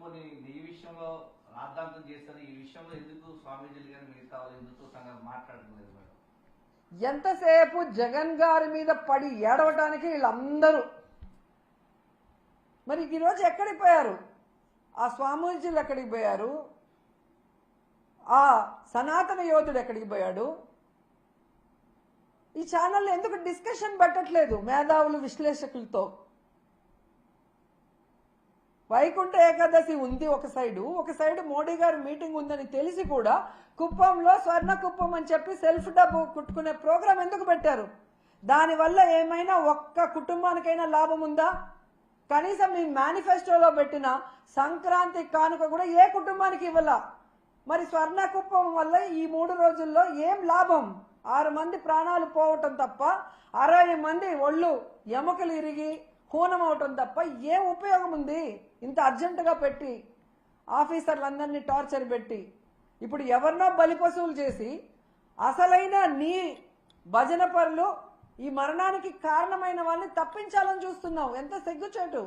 పోనీ ఈ విషయంలో రాద్ధాంతం చేస్తారు, ఈ విషయంలో ఎందుకు స్వామీజీలు గారు మిగతా వాళ్ళు హిందుత్వ సంఘాలు మాట్లాడలేదు మేడం? ఎంతసేపు జగన్ గారి మీద పడి ఏడవటానికి వీళ్ళందరూ మరి ఈరోజు ఎక్కడికి పోయారు? ఆ స్వామీజీలు ఎక్కడికి పోయారు? ఆ సనాతన యోధుడు ఎక్కడికి పోయాడు? ఈ ఛానల్ ఎందుకు డిస్కషన్ పెట్టట్లేదు మేధావులు విశ్లేషకులతో? వైకుంఠ ఏకాదశి ఉంది ఒక సైడు మోడీ గారి మీటింగ్ ఉందని తెలిసి కూడా కుప్పంలో స్వర్ణ కుప్పం అని చెప్పి సెల్ఫ్ డబ్బు కుట్టుకునే ప్రోగ్రాం ఎందుకు పెట్టారు? దానివల్ల ఏమైనా ఒక్క కుటుంబానికైనా లాభం ఉందా? కనీసం మీ మేనిఫెస్టోలో పెట్టిన సంక్రాంతి కానుక కూడా ఏ కుటుంబానికి ఇవ్వాల? మరి స్వర్ణ కుప్పం వల్ల ఈ 3 రోజుల్లో ఏం లాభం? 6 మంది ప్రాణాలు పోవటం తప్ప 60 మంది ఒళ్ళు ఎముకలు ఇరిగి హూనం అవటం తప్ప ఏం ఉపయోగం ఉంది? ఇంత అర్జెంటుగా పెట్టి ఆఫీసర్లందరినీ టార్చర్ పెట్టి ఇప్పుడు ఎవరినో బలిపశువులు చేసి అసలైన నీ భజన పరులు ఈ మరణానికి కారణమైన వాళ్ళని తప్పించాలని చూస్తున్నావు. ఎంత సిగ్గుచేటు!